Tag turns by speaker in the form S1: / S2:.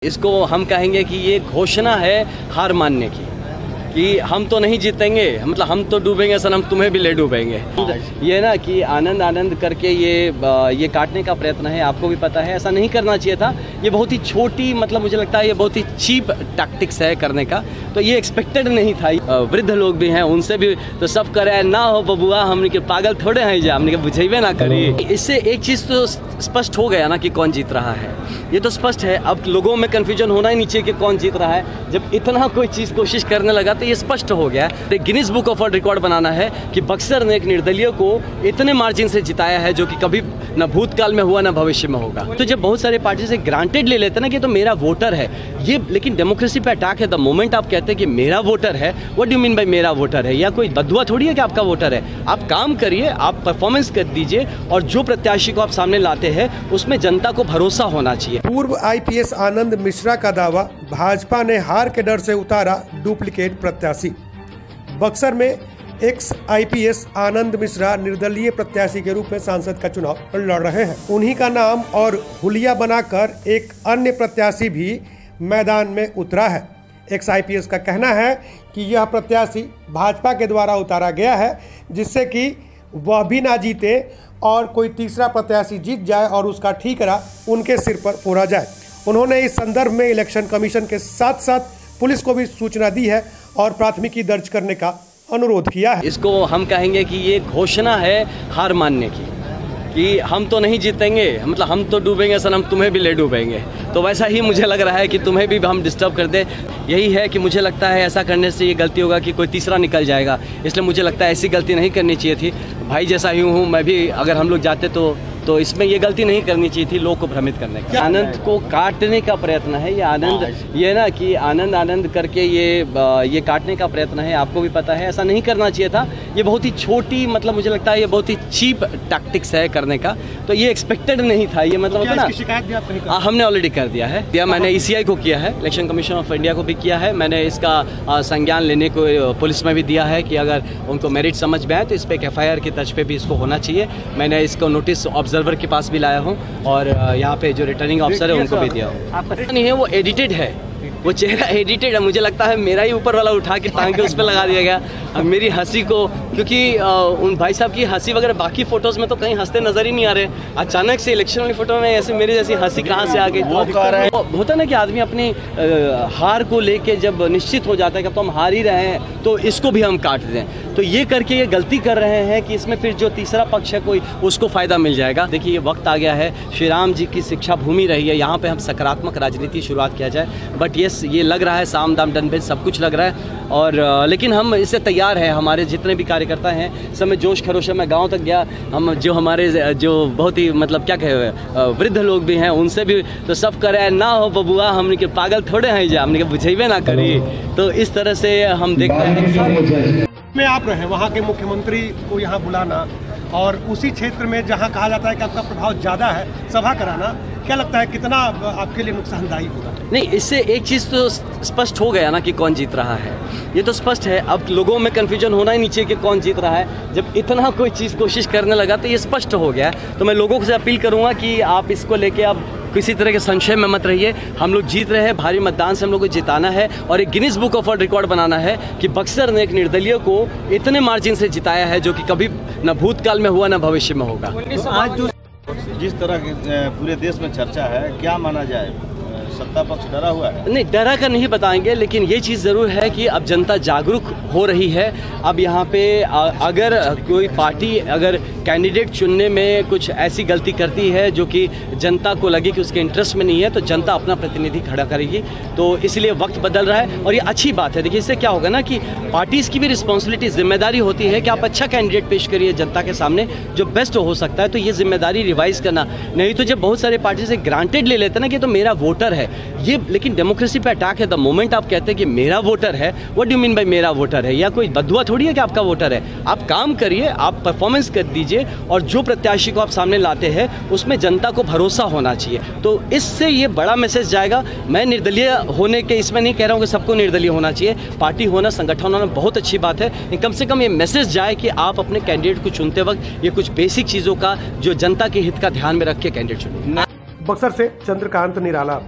S1: इसको हम कहेंगे कि ये घोषणा है हार मानने की, कि हम तो नहीं जीतेंगे, मतलब हम तो डूबेंगे सनम, तुम्हें भी ले डूबेंगे। ये ना कि आनंद आनंद करके ये काटने का प्रयत्न है, आपको भी पता है ऐसा नहीं करना चाहिए था। ये बहुत ही छोटी, मतलब मुझे लगता है ये बहुत ही चीप टैक्टिक्स है करने का, तो ये एक्सपेक्टेड नहीं था। वृद्ध लोग भी हैं, उनसे भी तो सब करे ना हो बबुआ, हमने के पागल थोड़े हैं जा, हमने के बुझेबे ना करी। इससे एक चीज़ तो स्पष्ट हो गया ना कि कौन जीत रहा है, ये तो स्पष्ट है। अब लोगों में कन्फ्यूजन होना ही नहीं चाहिए कि कौन जीत रहा है। जब इतना कोई चीज़ कोशिश करने लगा तो ये स्पष्ट हो गया। एक Guinness book of world record बनाना है कि बक्सर ने एक निर्दलीय को इतने मार्जिन से जिताया है जो कि कभी न भूतकाल में हुआ न भविष्य में होगा। तो जब बहुत सारे पार्टी से ग्रांटेड ले लेते हैं ना कि तो मेरा वोटर है ये, लेकिन डेमोक्रेसी पे अटैक है। द मोमेंट आप कहते हैं कि मेरा वोटर है, what do you mean by मेरा वोटर है? या कोई बदुआ थोड़ी है कि आपका वोटर है। आप काम करिए, आप परफॉर्मेंस कर दीजिए, और जो प्रत्याशी को आप सामने लाते हैं उसमें जनता को भरोसा होना चाहिए।
S2: पूर्व आईपीएस आनंद मिश्रा का दावा, भाजपा ने हार के डर से उतारा डुप्लीकेट प्रत्याशी। बक्सर में एक्स आईपीएस आनंद मिश्रा निर्दलीय प्रत्याशी के रूप में सांसद का चुनाव लड़ रहे हैं। उन्हीं का नाम और हुलिया बनाकर एक अन्य प्रत्याशी भी मैदान में उतरा है। एक्स आईपीएस का कहना है कि यह प्रत्याशी भाजपा के द्वारा उतारा गया है, जिससे कि वह भी ना जीते और कोई तीसरा प्रत्याशी जीत जाए और उसका ठीकरा उनके सिर पर फोड़ा जाए। उन्होंने इस संदर्भ में इलेक्शन कमीशन के साथ साथ पुलिस को भी सूचना दी है और प्राथमिकी दर्ज करने का अनुरोध किया है।
S1: इसको हम कहेंगे कि ये घोषणा है हार मानने की, कि हम तो नहीं जीतेंगे, मतलब हम तो डूबेंगे सनम, तुम्हें भी ले डूबेंगे। तो वैसा ही मुझे लग रहा है कि तुम्हें भी हम डिस्टर्ब कर दें। यही है कि मुझे लगता है ऐसा करने से ये गलती होगा कि कोई तीसरा निकल जाएगा, इसलिए मुझे लगता है ऐसी गलती नहीं करनी चाहिए थी। भाई जैसा ही हूँ मैं भी, अगर हम लोग जाते तो इसमें ये गलती नहीं करनी चाहिए थी लोग को भ्रमित करने का। आनंद को काटने का प्रयत्न है ये आनंद, ये ना कि आनंद आनंद करके ये काटने का प्रयत्न है, आपको भी पता है ऐसा नहीं करना चाहिए था। ये बहुत ही छोटी, मतलब मुझे लगता है ये बहुत ही चीप टैक्टिक्स है करने का, तो ये एक्सपेक्टेड नहीं था। ये मतलब होता ना,
S2: शिकायत भी आपने
S1: हमने ऑलरेडी कर दिया है, मैंने ECI को किया है, इलेक्शन कमीशन ऑफ इंडिया को भी किया है। मैंने इसका संज्ञान लेने को पुलिस में भी दिया है कि अगर उनको मेरिट समझ में आए तो इस पर एक FIR की तर्ज पे भी इसको होना चाहिए। मैंने इसको नोटिस ऑब्जर्वर के पास भी लाया हूँ और यहाँ पे जो रिटर्निंग ऑफिसर है उनको भी दिया हूँ। आपका नहीं है, वो एडिटेड है, वो चेहरा एडिटेड है। मुझे लगता है मेरा ही ऊपर वाला उठा के टांग के उस पर लगा दिया गया। अब मेरी हंसी को, क्योंकि उन भाई साहब की हंसी वगैरह बाकी फोटोज में तो कहीं हंसते नजर ही नहीं आ रहे, अचानक से इलेक्शन वाली फोटो में ऐसे मेरी जैसी हंसी कहाँ से आ गई। होता ना कि आदमी अपनी हार को लेके जब निश्चित हो जाता है कि अब तो हम हार ही रहे हैं तो इसको भी हम काट दें, तो ये करके ये गलती कर रहे हैं कि इसमें फिर जो तीसरा पक्ष है कोई, उसको फायदा मिल जाएगा। देखिए ये वक्त आ गया है, श्री राम जी की शिक्षा भूमि रही है, यहाँ पे हम सकारात्मक राजनीति शुरुआत किया जाए। बट ये लग रहा है साम दाम दंड भेद सब कुछ लग रहा है, और लेकिन हम इससे तैयार हैं। हमारे जितने भी कार्यकर्ता हैं सब में जोश खरोश है। मैं गांव तक गया, हम जो हमारे जो बहुत ही मतलब क्या कहे वृद्ध लोग भी हैं, उनसे भी तो सब करे ना हो बबुआ, हमने के पागल थोड़े हैं जा, हमने के बुझेबे ना करी। तो इस तरह से हम देखते हैं
S2: में आप रहे वहाँ के मुख्यमंत्री को यहाँ बुलाना और उसी क्षेत्र में जहाँ कहा जाता है कि आपका प्रभाव ज़्यादा है, सभा कराना, क्या लगता है कितना आपके लिए नुकसानदायी होगा?
S1: नहीं, इससे एक चीज़ तो स्पष्ट हो गया ना कि कौन जीत रहा है, ये तो स्पष्ट है। अब लोगों में कन्फ्यूजन होना ही नहीं चाहिए कि कौन जीत रहा है। जब इतना कोई चीज़ कोशिश करने लगा तो ये स्पष्ट हो गया। तो मैं लोगों से अपील करूँगा कि आप इसको लेके अब किसी तरह के संशय में मत रहिए। हम लोग जीत रहे हैं, भारी मतदान से हम लोग को जिताना है और एक Guinness book of world record बनाना है कि बक्सर ने एक निर्दलीय को इतने मार्जिन से जिताया है जो कि कभी न भूतकाल में हुआ न भविष्य में होगा।
S3: आज जो जिस तरह की पूरे देश में चर्चा है, क्या माना जाए, सत्ता पक्ष डरा हुआ है?
S1: नहीं, डरा कर नहीं बताएंगे, लेकिन ये चीज़ ज़रूर है कि अब जनता जागरूक हो रही है। अब यहाँ पे अगर कोई पार्टी अगर कैंडिडेट चुनने में कुछ ऐसी गलती करती है जो कि जनता को लगे कि उसके इंटरेस्ट में नहीं है, तो जनता अपना प्रतिनिधि खड़ा करेगी। तो इसलिए वक्त बदल रहा है और ये अच्छी बात है। देखिए इससे क्या होगा ना कि पार्टीज़ की भी रिस्पॉन्सिबिलिटी, जिम्मेदारी होती है कि आप अच्छा कैंडिडेट पेश करिए जनता के सामने जो बेस्ट हो सकता है। तो ये जिम्मेदारी रिवाइज करना, नहीं तो जब बहुत सारे पार्टी से ग्रांटेड ले लेते हैं ना कि तो मेरा वोटर है ये, लेकिन डेमोक्रेसी पे अटैक है। द मोमेंट आप कहते हैं कि मेरा वोटर है, what do you mean by मेरा वोटर है? या कोई बदुआ थोड़ी है कि आपका वोटर है। आप काम करिए, आप परफॉर्मेंस कर दीजिए, और जो प्रत्याशी को आप सामने लाते हैं उसमें जनता को भरोसा होना चाहिए। तो इससे ये बड़ा मैसेज जाएगा। मैं निर्दलीय होने के इसमें नहीं कह रहा हूँ कि सबको निर्दलीय होना चाहिए, पार्टी होना, संगठन होना बहुत अच्छी बात है। कम से कम ये मैसेज जाए कि आप अपने कैंडिडेट को चुनते वक्त ये कुछ बेसिक चीज़ों का जो जनता के हित का ध्यान में रख के कैंडिडेट चुनिए।
S2: बक्सर से चंद्रकांत निराला।